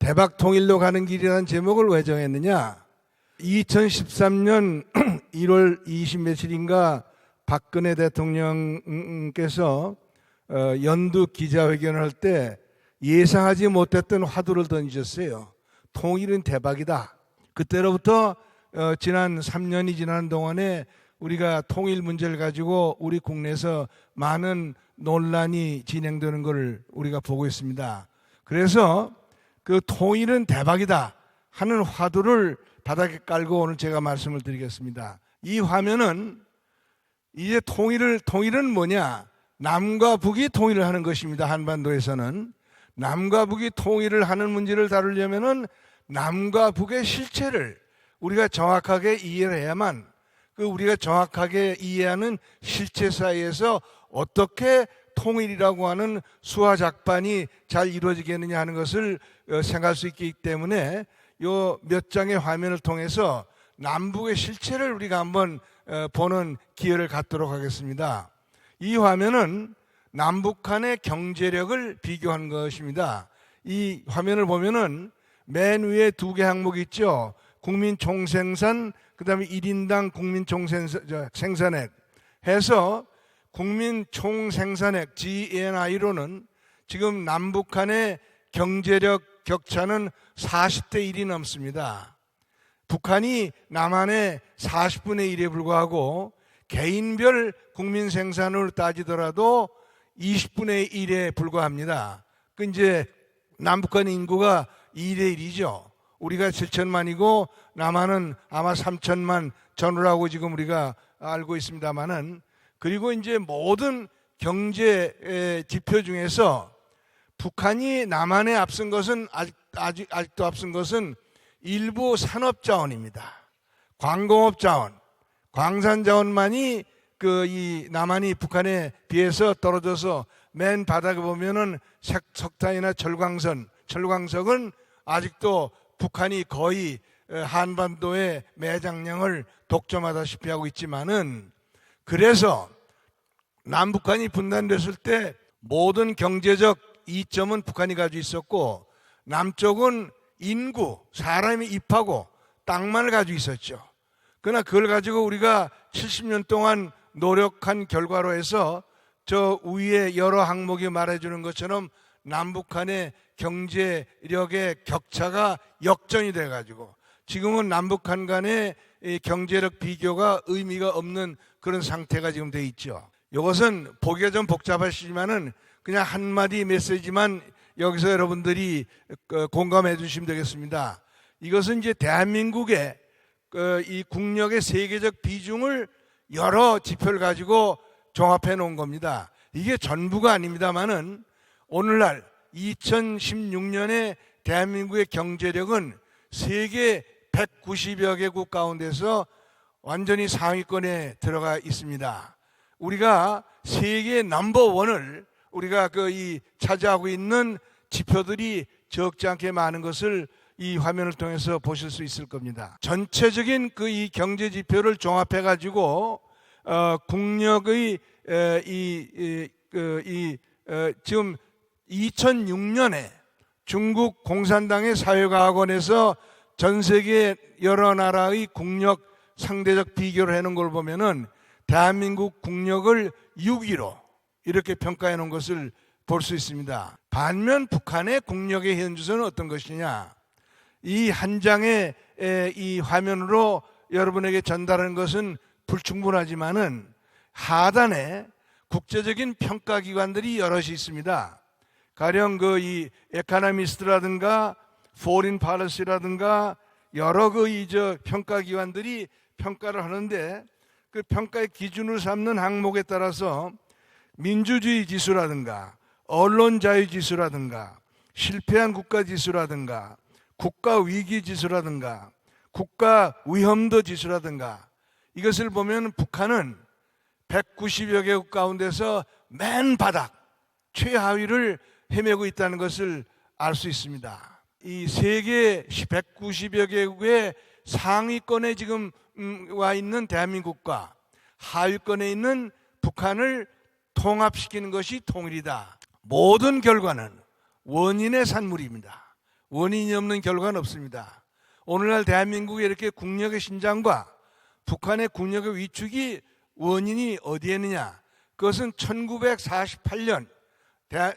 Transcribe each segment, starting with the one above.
대박 통일로 가는 길이라는 제목을 왜 정했느냐? 2013년 1월 20 며칠인가 박근혜 대통령께서 연두 기자회견을 할 때 예상하지 못했던 화두를 던지셨어요. 통일은 대박이다. 그때로부터 지난 3년이 지나는 동안에 우리가 통일 문제를 가지고 우리 국내에서 많은 논란이 진행되는 것을 우리가 보고 있습니다. 그래서 그 통일은 대박이다 하는 화두를 바닥에 깔고 오늘 제가 말씀을 드리겠습니다. 이 화면은 이제 통일은 뭐냐? 남과 북이 통일을 하는 것입니다. 한반도에서는 남과 북이 통일을 하는 문제를 다루려면은 남과 북의 실체를 우리가 정확하게 이해를 해야만 그 우리가 정확하게 이해하는 실체 사이에서 어떻게 통일이라고 하는 수화작반이 잘 이루어지겠느냐 하는 것을 생각할 수 있기 때문에 요 몇 장의 화면을 통해서 남북의 실체를 우리가 한번 보는 기회를 갖도록 하겠습니다. 이 화면은 남북 간의 경제력을 비교한 것입니다. 이 화면을 보면은 맨 위에 두 개 항목이 있죠. 국민 총생산, 그 다음에 1인당 국민 총생산액 해서 국민 총생산액 GNI로는 지금 남북 간의 경제력 격차는 40대 1이 넘습니다. 북한이 남한의 40분의 1에 불과하고 개인별 국민 생산으로 따지더라도 20분의 1에 불과합니다. 그 이제 남북한 인구가 2대 1이죠. 우리가 7천만이고 남한은 아마 3천만 전후라고 지금 우리가 알고 있습니다만은, 그리고 이제 모든 경제 지표 중에서 북한이 남한에 앞선 것은 아직도 앞선 것은 일부 산업자원입니다. 광공업 자원, 광산 자원만이 이 남한이 북한에 비해서 떨어져서 맨 바닥에 보면은 석탄이나 철광석은 아직도 북한이 거의 한반도의 매장량을 독점하다시피 하고 있지만은, 그래서 남북한이 분단됐을 때 모든 경제적 이점은 북한이 가지고 있었고 남쪽은 인구, 사람이 입하고 땅만을 가지고 있었죠. 그러나 그걸 가지고 우리가 70년 동안 노력한 결과로 해서 저 위에 여러 항목이 말해주는 것처럼 남북한의 경제력의 격차가 역전이 돼가지고 지금은 남북한 간의 경제력 비교가 의미가 없는 그런 상태가 지금 돼 있죠. 이것은 보기가 좀 복잡하시지만은 그냥 한마디 메시지만 여기서 여러분들이 공감해 주시면 되겠습니다. 이것은 이제 대한민국의 이 국력의 세계적 비중을 여러 지표를 가지고 종합해 놓은 겁니다. 이게 전부가 아닙니다만은 오늘날 2016년에 대한민국의 경제력은 세계 190여 개국 가운데서 완전히 상위권에 들어가 있습니다. 우리가 세계 넘버원을 우리가 차지하고 있는 지표들이 적지 않게 많은 것을 이 화면을 통해서 보실 수 있을 겁니다. 전체적인 이 경제 지표를 종합해 가지고 국력의 지금 2006년에 중국 공산당의 사회과학원에서 전 세계 여러 나라의 국력 상대적 비교를 해놓은 걸 보면은 대한민국 국력을 6위로 이렇게 평가해 놓은 것을 볼 수 있습니다. 반면 북한의 국력의 현주소는 어떤 것이냐? 이 한 장의 이 화면으로 여러분에게 전달하는 것은 불충분하지만은 하단에 국제적인 평가기관들이 여럿이 있습니다. 가령 이 에코노미스트라든가 포린 팔러시라든가 여러 평가기관들이 평가를 하는데 그 평가의 기준으로 삼는 항목에 따라서 민주주의 지수라든가 언론 자유 지수라든가 실패한 국가 지수라든가 국가 위기 지수라든가 국가 위험도 지수라든가 이것을 보면 북한은 190여 개국 가운데서 맨 바닥 최하위를 헤매고 있다는 것을 알 수 있습니다. 이 세계 190여 개국의 상위권에 지금 와 있는 대한민국과 하위권에 있는 북한을 통합시키는 것이 통일이다. 모든 결과는 원인의 산물입니다. 원인이 없는 결과는 없습니다. 오늘날 대한민국의 이렇게 국력의 신장과 북한의 국력의 위축이 원인이 어디에 있느냐? 그것은 1948년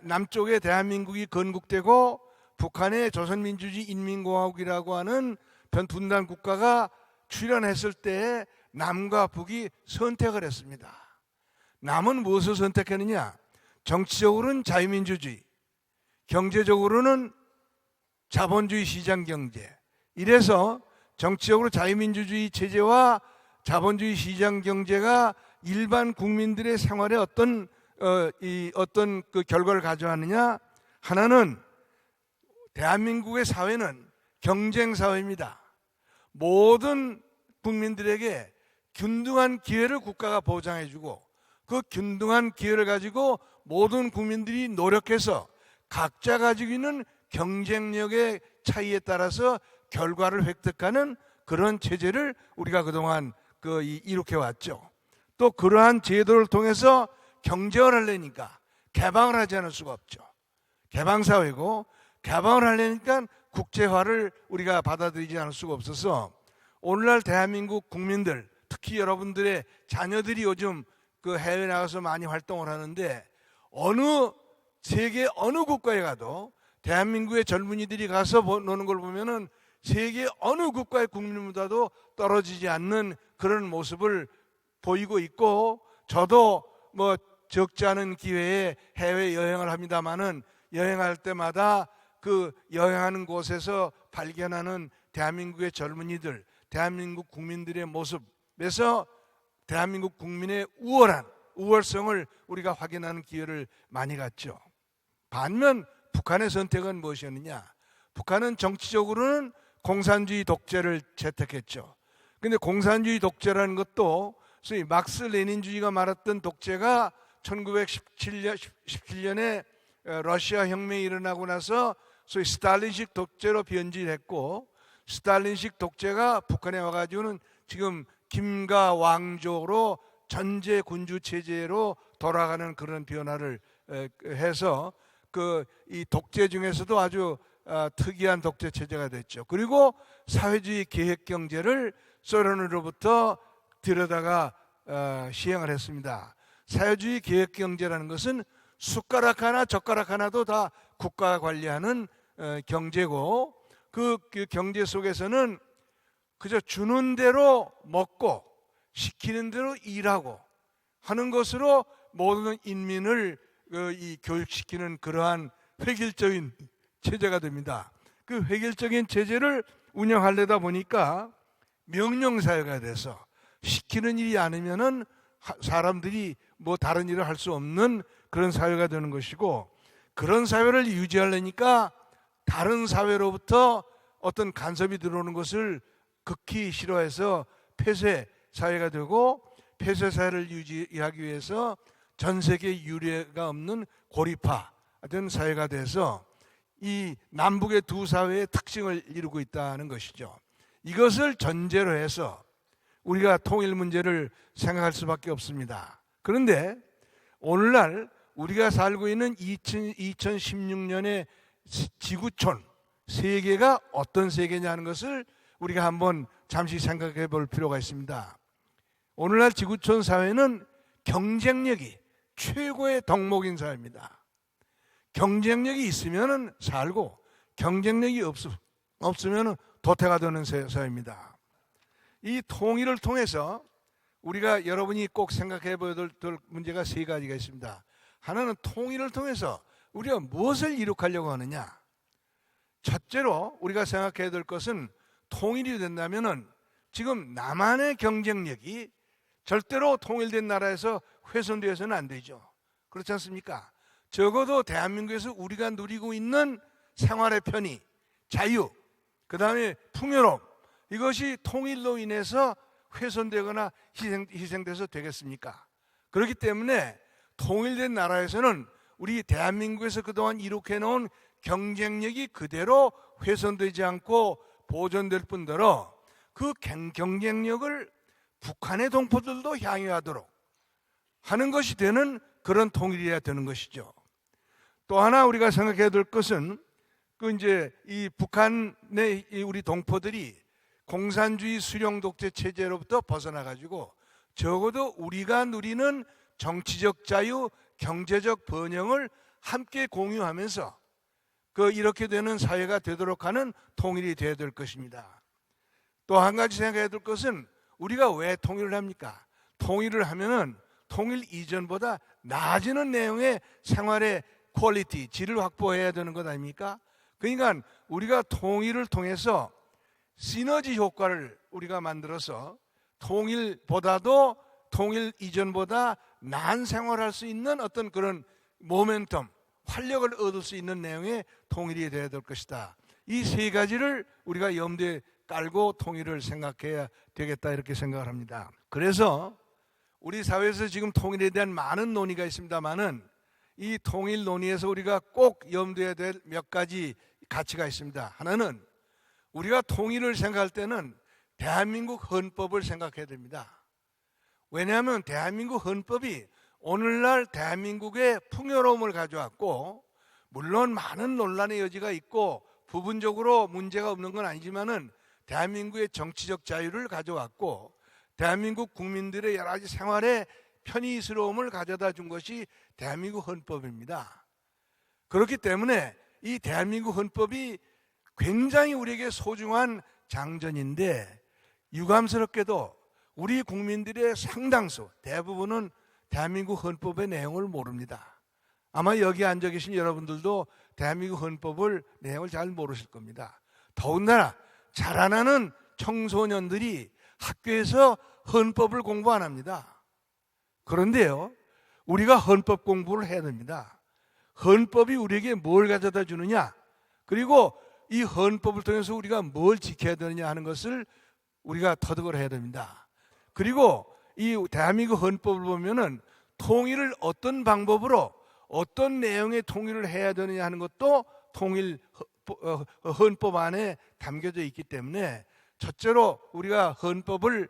남쪽에 대한민국이 건국되고 북한의 조선민주주의 인민공화국이라고 하는 분단 국가가 출현했을 때에 남과 북이 선택을 했습니다. 남은 무엇을 선택했느냐? 정치적으로는 자유민주주의, 경제적으로는 자본주의 시장경제. 이래서 정치적으로 자유민주주의 체제와 자본주의 시장경제가 일반 국민들의 생활에 어떤 그 결과를 가져왔느냐? 하나는 대한민국의 사회는 경쟁사회입니다. 모든 국민들에게 균등한 기회를 국가가 보장해주고 그 균등한 기회를 가지고 모든 국민들이 노력해서 각자 가지고 있는 경쟁력의 차이에 따라서 결과를 획득하는 그런 체제를 우리가 그동안 이룩해 왔죠. 또 그러한 제도를 통해서 경쟁을 하려니까 개방을 하지 않을 수가 없죠. 개방사회고 개방을 하려니까 국제화를 우리가 받아들이지 않을 수가 없어서 오늘날 대한민국 국민들, 특히 여러분들의 자녀들이 요즘 그 해외 나가서 많이 활동을 하는데 세계 어느 국가에 가도 대한민국의 젊은이들이 가서 노는 걸 보면은 세계 어느 국가의 국민보다도 떨어지지 않는 그런 모습을 보이고 있고, 저도 뭐 적지 않은 기회에 해외 여행을 합니다마는 여행할 때마다 그 여행하는 곳에서 발견하는 대한민국의 젊은이들, 대한민국 국민들의 모습에서 대한민국 국민의 우월성을 우리가 확인하는 기회를 많이 갖죠. 반면 북한의 선택은 무엇이었느냐? 북한은 정치적으로는 공산주의 독재를 채택했죠. 그런데 공산주의 독재라는 것도 소위 막스 레닌주의가 말했던 독재가 1917년에 러시아 혁명이 일어나고 나서 소위 스탈린식 독재로 변질했고, 스탈린식 독재가 북한에 와가지고는 지금 김가 왕조로 전제 군주 체제로 돌아가는 그런 변화를 해서 이 독재 중에서도 아주 특이한 독재 체제가 됐죠. 그리고 사회주의 계획 경제를 소련으로부터 들여다가 시행을 했습니다. 사회주의 계획 경제라는 것은 숟가락 하나 젓가락 하나도 다 국가가 관리하는 경제고, 그 경제 속에서는 그저 주는 대로 먹고 시키는 대로 일하고 하는 것으로 모든 인민을 교육시키는 그러한 획일적인 체제가 됩니다. 그 획일적인 체제를 운영하려다 보니까 명령사회가 돼서 시키는 일이 아니면은 사람들이 뭐 다른 일을 할 수 없는 그런 사회가 되는 것이고, 그런 사회를 유지하려니까 다른 사회로부터 어떤 간섭이 들어오는 것을 극히 싫어해서 폐쇄 사회가 되고, 폐쇄 사회를 유지하기 위해서 전 세계 유례가 없는 고립화된 사회가 돼서 이 남북의 두 사회의 특징을 이루고 있다는 것이죠. 이것을 전제로 해서 우리가 통일 문제를 생각할 수밖에 없습니다. 그런데 오늘날 우리가 살고 있는 2016년의 지구촌 세계가 어떤 세계냐는 것을 우리가 한번 잠시 생각해 볼 필요가 있습니다. 오늘날 지구촌 사회는 경쟁력이 최고의 덕목인 사회입니다. 경쟁력이 있으면 살고 경쟁력이 없으면 도태가 되는 사회입니다. 이 통일을 통해서 우리가 여러분이 꼭 생각해 봐야 될 문제가 세 가지가 있습니다. 하나는 통일을 통해서 우리가 무엇을 이룩하려고 하느냐. 첫째로 우리가 생각해야 될 것은 통일이 된다면은 지금 남한의 경쟁력이 절대로 통일된 나라에서 훼손되어서는 안 되죠. 그렇지 않습니까? 적어도 대한민국에서 우리가 누리고 있는 생활의 편의, 자유, 그 다음에 풍요로움, 이것이 통일로 인해서 훼손되거나 희생돼서 되겠습니까? 그렇기 때문에 통일된 나라에서는 우리 대한민국에서 그동안 이룩해놓은 경쟁력이 그대로 훼손되지 않고 보존될 뿐더러 그 경쟁력을 북한의 동포들도 향유하도록 하는 것이 되는 그런 통일이어야 되는 것이죠. 또 하나 우리가 생각해야 될 것은 그 이제 이 북한의 우리 동포들이 공산주의 수령 독재 체제로부터 벗어나 가지고 적어도 우리가 누리는 정치적 자유, 경제적 번영을 함께 공유하면서 이렇게 되는 사회가 되도록 하는 통일이 되어야 될 것입니다. 또 한 가지 생각해야 될 것은 우리가 왜 통일을 합니까? 통일을 하면은 통일 이전보다 나아지는 내용의 생활의 퀄리티, 질을 확보해야 되는 것 아닙니까? 그러니까 우리가 통일을 통해서 시너지 효과를 우리가 만들어서 통일보다도 통일 이전보다 나은 생활할 수 있는 어떤 그런 모멘텀, 활력을 얻을 수 있는 내용의 통일이 되어야 될 것이다. 이 세 가지를 우리가 염두에 깔고 통일을 생각해야 되겠다, 이렇게 생각을 합니다. 그래서 우리 사회에서 지금 통일에 대한 많은 논의가 있습니다만은 이 통일 논의에서 우리가 꼭 염두에 될 몇 가지 가치가 있습니다. 하나는 우리가 통일을 생각할 때는 대한민국 헌법을 생각해야 됩니다. 왜냐하면 대한민국 헌법이 오늘날 대한민국의 풍요로움을 가져왔고, 물론 많은 논란의 여지가 있고 부분적으로 문제가 없는 건 아니지만은 대한민국의 정치적 자유를 가져왔고 대한민국 국민들의 여러 가지 생활에 편의스러움을 가져다 준 것이 대한민국 헌법입니다. 그렇기 때문에 이 대한민국 헌법이 굉장히 우리에게 소중한 장전인데, 유감스럽게도 우리 국민들의 상당수, 대부분은 대한민국 헌법의 내용을 모릅니다. 아마 여기 앉아 계신 여러분들도 대한민국 헌법을 내용을 잘 모르실 겁니다. 더군다나 자라나는 청소년들이 학교에서 헌법을 공부 안 합니다. 그런데요, 우리가 헌법 공부를 해야 됩니다. 헌법이 우리에게 뭘 가져다 주느냐, 그리고 이 헌법을 통해서 우리가 뭘 지켜야 되느냐 하는 것을 우리가 터득을 해야 됩니다. 그리고 이 대한민국 헌법을 보면은 통일을 어떤 방법으로 어떤 내용의 통일을 해야 되느냐 하는 것도 통일 헌법 안에 담겨져 있기 때문에 첫째로 우리가 헌법을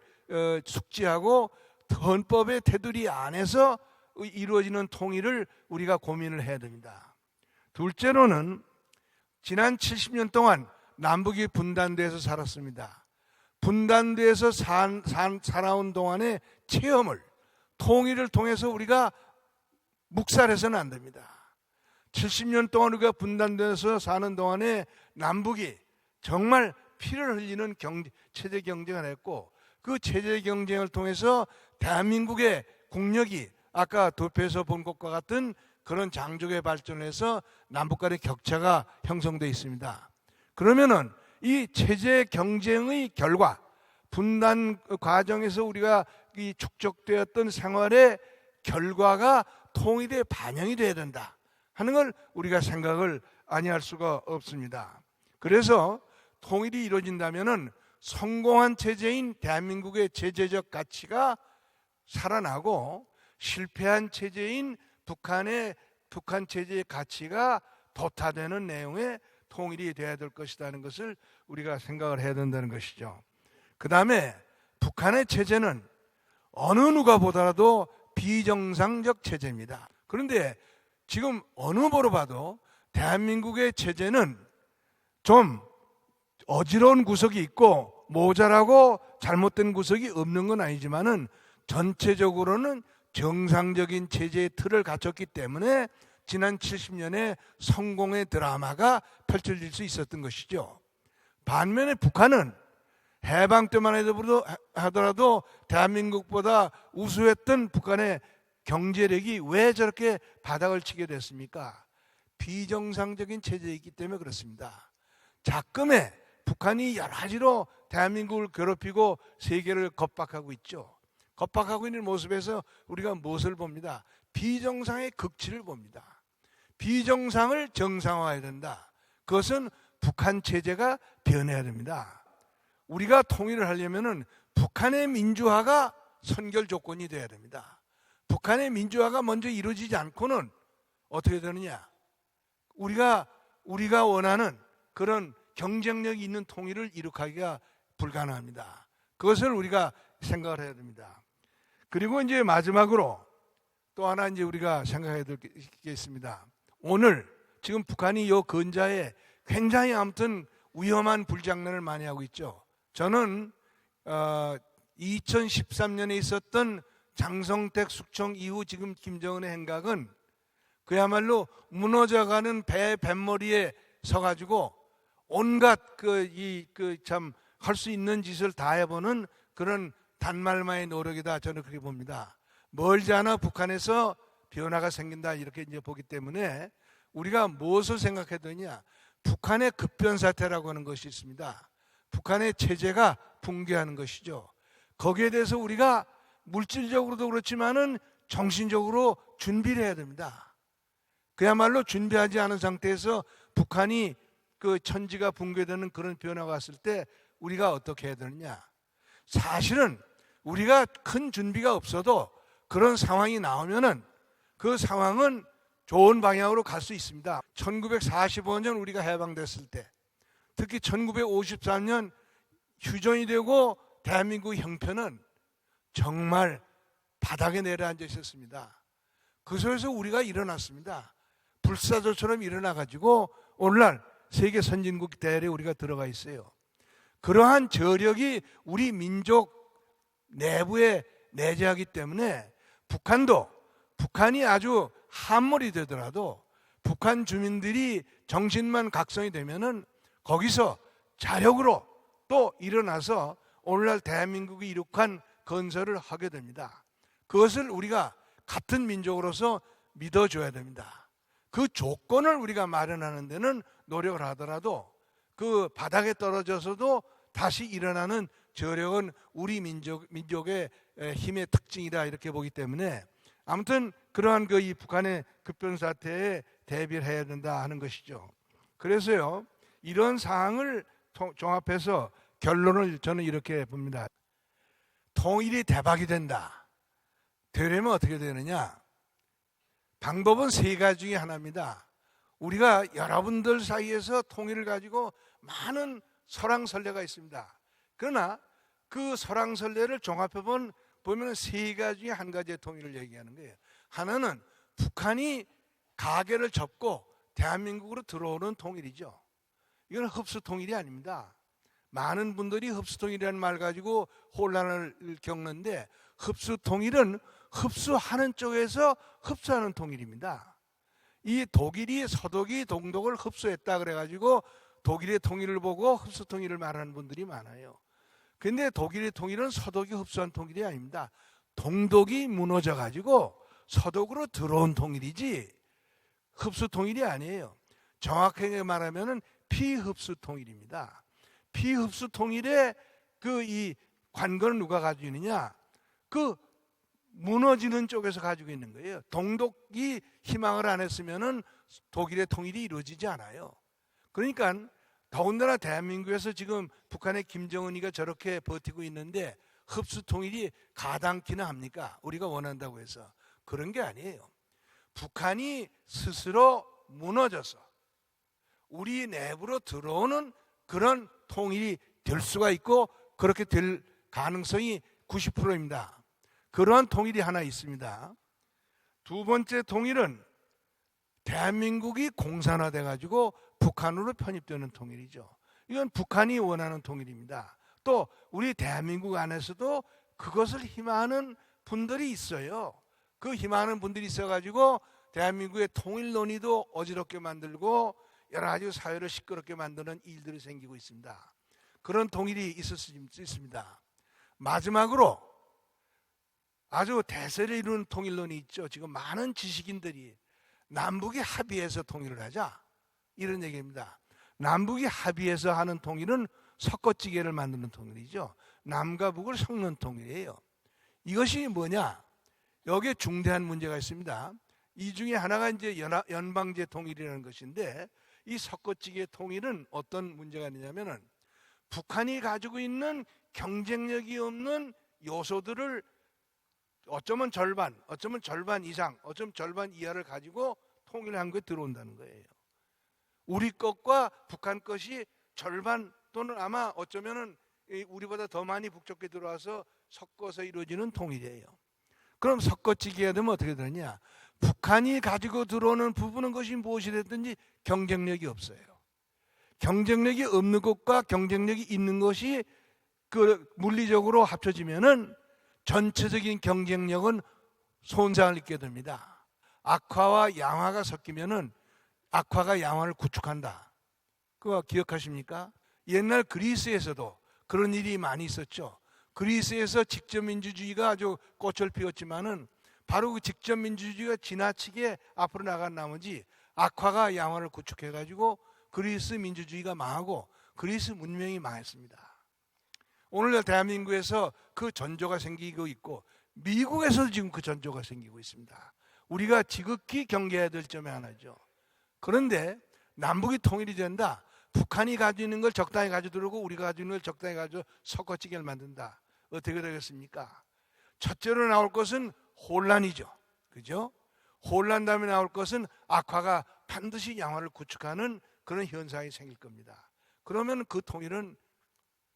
숙지하고 헌법의 테두리 안에서 이루어지는 통일을 우리가 고민을 해야 됩니다. 둘째로는 지난 70년 동안 남북이 분단돼서 살았습니다. 분단돼서 살아온 동안의 체험을 통일을 통해서 우리가 묵살해서는 안 됩니다. 70년 동안 우리가 분단돼서 사는 동안에 남북이 정말 피를 흘리는 체제 경쟁을 했고, 그 체제 경쟁을 통해서 대한민국의 국력이 아까 도표에서 본 것과 같은 그런 장족의 발전을 해서 남북 간의 격차가 형성되어 있습니다. 그러면은 이 체제 경쟁의 결과, 분단 과정에서 우리가 이 축적되었던 생활의 결과가 통일에 반영이 돼야 된다 하는 걸 우리가 생각을 아니할 수가 없습니다. 그래서 통일이 이루어진다면은 성공한 체제인 대한민국의 체제적 가치가 살아나고, 실패한 체제인 북한 체제의 가치가 도타되는 내용의 통일이 되어야 될 것이라는 것을 우리가 생각을 해야 된다는 것이죠. 그 다음에 북한의 체제는 어느 누가 보더라도 비정상적 체제입니다. 그런데 지금 어느 보러 봐도 대한민국의 체제는 좀 어지러운 구석이 있고 모자라고 잘못된 구석이 없는 건 아니지만은 전체적으로는 정상적인 체제의 틀을 갖췄기 때문에 지난 70년의 성공의 드라마가 펼쳐질 수 있었던 것이죠. 반면에 북한은 해방 때만 하더라도 대한민국보다 우수했던 북한의 경제력이 왜 저렇게 바닥을 치게 됐습니까? 비정상적인 체제이기 때문에 그렇습니다. 작금에 북한이 여러 가지로 대한민국을 괴롭히고 세계를 겁박하고 있죠. 겁박하고 있는 모습에서 우리가 무엇을 봅니다? 비정상의 극치를 봅니다. 비정상을 정상화해야 된다. 그것은 북한 체제가 변해야 됩니다. 우리가 통일을 하려면은 북한의 민주화가 선결 조건이 돼야 됩니다. 북한의 민주화가 먼저 이루어지지 않고는 어떻게 되느냐? 우리가 원하는 그런 경쟁력이 있는 통일을 이룩하기가 불가능합니다. 그것을 우리가 생각을 해야 됩니다. 그리고 이제 마지막으로 또 하나 이제 우리가 생각해야 될 게 있습니다. 오늘 지금 북한이 요 근자에 굉장히 아무튼 위험한 불장난을 많이 하고 있죠. 저는 2013년에 있었던 장성택 숙청 이후 지금 김정은의 행각은 그야말로 무너져가는 배 뱃머리에 서가지고 온갖 참 할 수 있는 짓을 다 해보는 그런 단말마의 노력이다. 저는 그렇게 봅니다. 멀지 않아 북한에서 변화가 생긴다 이렇게 이제 보기 때문에 우리가 무엇을 생각해야 되냐? 북한의 급변 사태라고 하는 것이 있습니다. 북한의 체제가 붕괴하는 것이죠. 거기에 대해서 우리가 물질적으로도 그렇지만은 정신적으로 준비를 해야 됩니다. 그야말로 준비하지 않은 상태에서 북한이 그 천지가 붕괴되는 그런 변화가 왔을 때 우리가 어떻게 해야 되느냐? 사실은 우리가 큰 준비가 없어도 그런 상황이 나오면은 그 상황은 좋은 방향으로 갈 수 있습니다. 1945년 우리가 해방됐을 때, 특히 1953년 휴전이 되고 대한민국 형편은 정말 바닥에 내려앉아 있었습니다. 그 속에서 우리가 일어났습니다. 불사조처럼 일어나가지고 오늘날 세계 선진국 대열에 우리가 들어가 있어요. 그러한 저력이 우리 민족 내부에 내재하기 때문에 북한이 아주 함몰이 되더라도 북한 주민들이 정신만 각성이 되면은 거기서 자력으로 또 일어나서 오늘날 대한민국이 이룩한 건설을 하게 됩니다. 그것을 우리가 같은 민족으로서 믿어줘야 됩니다. 그 조건을 우리가 마련하는 데는 노력을 하더라도 그 바닥에 떨어져서도 다시 일어나는 저력은 우리 민족의 힘의 특징이다 이렇게 보기 때문에 아무튼 그러한 이 북한의 급변 사태에 대비를 해야 된다 하는 것이죠. 그래서요, 이런 사항을 종합해서 결론을 저는 이렇게 봅니다. 통일이 대박이 된다. 되려면 어떻게 되느냐? 방법은 세 가지 중에 하나입니다. 우리가 여러분들 사이에서 통일을 가지고 많은 설왕설래가 있습니다. 그러나 그 설왕설래를 종합해 보면 세 가지 중에 한 가지의 통일을 얘기하는 거예요. 하나는 북한이 가계를 접고 대한민국으로 들어오는 통일이죠. 이건 흡수 통일이 아닙니다. 많은 분들이 흡수 통일이라는 말 가지고 혼란을 겪는데 흡수 통일은 흡수하는 쪽에서 흡수하는 통일입니다. 이 독일이 서독이 동독을 흡수했다 그래가지고 독일의 통일을 보고 흡수 통일을 말하는 분들이 많아요. 근데 독일의 통일은 서독이 흡수한 통일이 아닙니다. 동독이 무너져가지고 서독으로 들어온 통일이지 흡수 통일이 아니에요. 정확하게 말하면 피흡수 통일입니다. 피흡수 통일의 이 관건을 누가 가지고 있느냐? 그 무너지는 쪽에서 가지고 있는 거예요. 동독이 희망을 안 했으면은 독일의 통일이 이루어지지 않아요. 그러니까 더군다나 대한민국에서 지금 북한의 김정은이가 저렇게 버티고 있는데 흡수 통일이 가당키나 합니까? 우리가 원한다고 해서 그런 게 아니에요. 북한이 스스로 무너져서 우리 내부로 들어오는 그런 통일이 될 수가 있고 그렇게 될 가능성이 90%입니다. 그러한 통일이 하나 있습니다. 두 번째 통일은 대한민국이 공산화돼 가지고 북한으로 편입되는 통일이죠. 이건 북한이 원하는 통일입니다. 또 우리 대한민국 안에서도 그것을 희망하는 분들이 있어요. 그 희망하는 분들이 있어가지고 대한민국의 통일 논의도 어지럽게 만들고 여러 가지 사회를 시끄럽게 만드는 일들이 생기고 있습니다. 그런 통일이 있을 수 있습니다. 마지막으로 아주 대세를 이루는 통일론이 있죠. 지금 많은 지식인들이 남북이 합의해서 통일을 하자 이런 얘기입니다. 남북이 합의해서 하는 통일은 섞어찌개를 만드는 통일이죠. 남과 북을 섞는 통일이에요. 이것이 뭐냐? 여기에 중대한 문제가 있습니다. 이 중에 하나가 이제 연방제 통일이라는 것인데 이 섞어찌개 통일은 어떤 문제가 있냐면은 북한이 가지고 있는 경쟁력이 없는 요소들을 어쩌면 절반 이상, 어쩌면 절반 이하를 가지고 통일한 거에 들어온다는 거예요. 우리 것과 북한 것이 절반 또는 아마 어쩌면은 우리보다 더 많이 북쪽에 들어와서 섞어서 이루어지는 통일이에요. 그럼 섞어찌개가 되면 어떻게 되느냐? 북한이 가지고 들어오는 부분은 것이 무엇이 됐든지 경쟁력이 없어요. 경쟁력이 없는 것과 경쟁력이 있는 것이 그 물리적으로 합쳐지면은 전체적인 경쟁력은 손상을 입게 됩니다. 악화와 양화가 섞이면은 악화가 양화를 구축한다. 그거 기억하십니까? 옛날 그리스에서도 그런 일이 많이 있었죠. 그리스에서 직접민주주의가 아주 꽃을 피웠지만은 바로 그 직접민주주의가 지나치게 앞으로 나간 나머지 악화가 양화를 구축해가지고 그리스 민주주의가 망하고 그리스 문명이 망했습니다. 오늘날 대한민국에서 그 전조가 생기고 있고 미국에서도 지금 그 전조가 생기고 있습니다. 우리가 지극히 경계해야 될 점이 하나죠. 그런데 남북이 통일이 된다. 북한이 가지고 있는 걸 적당히 가져들고 우리가 가지고 있는 걸 적당히 가져 섞어찌개를 만든다. 어떻게 되겠습니까? 첫째로 나올 것은 혼란이죠. 그죠? 혼란 다음에 나올 것은 악화가 반드시 양화를 구축하는 그런 현상이 생길 겁니다. 그러면 그 통일은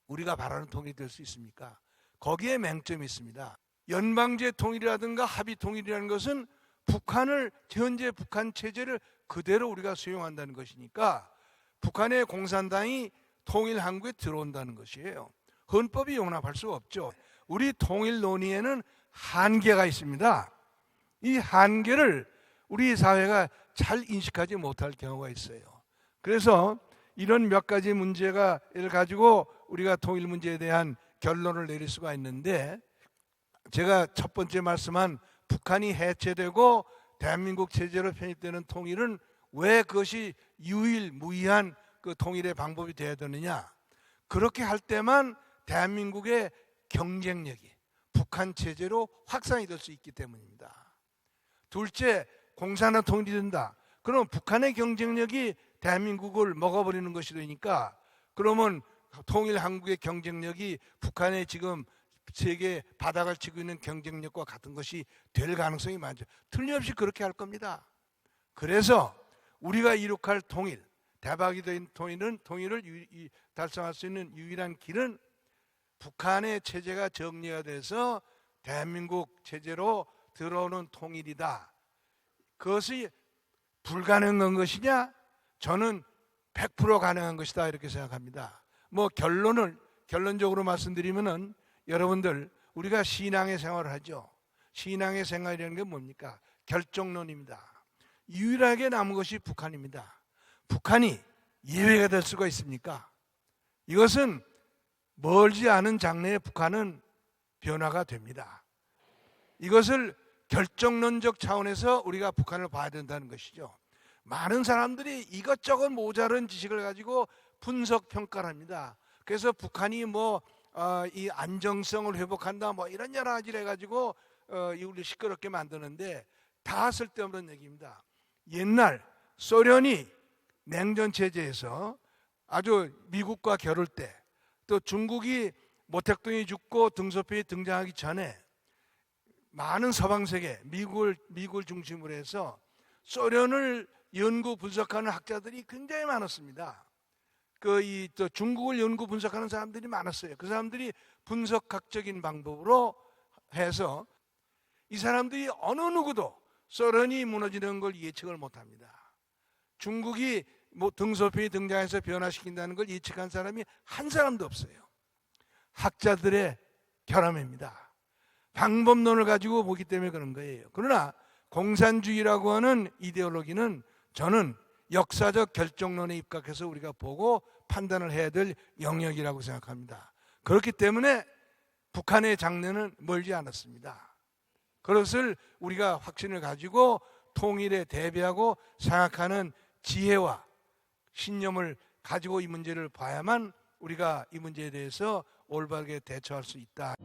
우리가 바라는 통일이 될 수 있습니까? 거기에 맹점이 있습니다. 연방제 통일이라든가 합의 통일이라는 것은 북한을 현재 북한 체제를 그대로 우리가 수용한다는 것이니까 북한의 공산당이 통일 한국에 들어온다는 것이에요. 헌법이 용납할 수 없죠. 우리 통일 논의에는 한계가 있습니다. 이 한계를 우리 사회가 잘 인식하지 못할 경우가 있어요. 그래서 이런 몇 가지 문제를 가지고 우리가 통일 문제에 대한 결론을 내릴 수가 있는데, 제가 첫 번째 말씀한 북한이 해체되고 대한민국 체제로 편입되는 통일은 왜 그것이 유일무이한 그 통일의 방법이 되어야 되느냐? 그렇게 할 때만 대한민국의 경쟁력이 북한 체제로 확산이 될 수 있기 때문입니다. 둘째, 공산화 통일이 된다. 그럼 북한의 경쟁력이 대한민국을 먹어버리는 것이 되니까, 그러면 통일 한국의 경쟁력이 북한의 지금 세계 바닥을 치고 있는 경쟁력과 같은 것이 될 가능성이 많죠. 틀림없이 그렇게 할 겁니다. 그래서 우리가 이룩할 통일, 대박이 된 통일을 달성할 수 있는 유일한 길은 북한의 체제가 정리가 돼서 대한민국 체제로 들어오는 통일이다. 그것이 불가능한 것이냐? 저는 100% 가능한 것이다 이렇게 생각합니다. 결론적으로 말씀드리면은, 여러분들 우리가 신앙의 생활을 하죠. 신앙의 생활이라는 게 뭡니까? 결정론입니다. 유일하게 남은 것이 북한입니다. 북한이 예외가 될 수가 있습니까? 이것은 멀지 않은 장래에 북한은 변화가 됩니다. 이것을 결정론적 차원에서 우리가 북한을 봐야 된다는 것이죠. 많은 사람들이 이것저것 모자른 지식을 가지고 분석 평가를 합니다. 그래서 북한이 이 안정성을 회복한다 이런 여러 가지를 해가지고 우리 시끄럽게 만드는데 다 쓸데없는 얘기입니다. 옛날 소련이 냉전 체제에서 아주 미국과 겨룰 때, 또 중국이 모택동이 죽고 등소평이 등장하기 전에 많은 서방 세계, 미국을 중심으로 해서 소련을 연구 분석하는 학자들이 굉장히 많았습니다. 또 중국을 연구 분석하는 사람들이 많았어요. 그 사람들이 분석학적인 방법으로 해서 이 사람들이 어느 누구도 소련이 무너지는 걸 예측을 못합니다. 중국이 등소평이 등장해서 변화시킨다는 걸 예측한 사람이 한 사람도 없어요. 학자들의 결함입니다. 방법론을 가지고 보기 때문에 그런 거예요. 그러나 공산주의라고 하는 이데올로기는 저는 역사적 결정론에 입각해서 우리가 보고 판단을 해야 될 영역이라고 생각합니다. 그렇기 때문에 북한의 장래는 멀지 않았습니다. 그것을 우리가 확신을 가지고 통일에 대비하고 생각하는 지혜와 신념을 가지고 이 문제를 봐야만 우리가 이 문제에 대해서 올바르게 대처할 수 있다.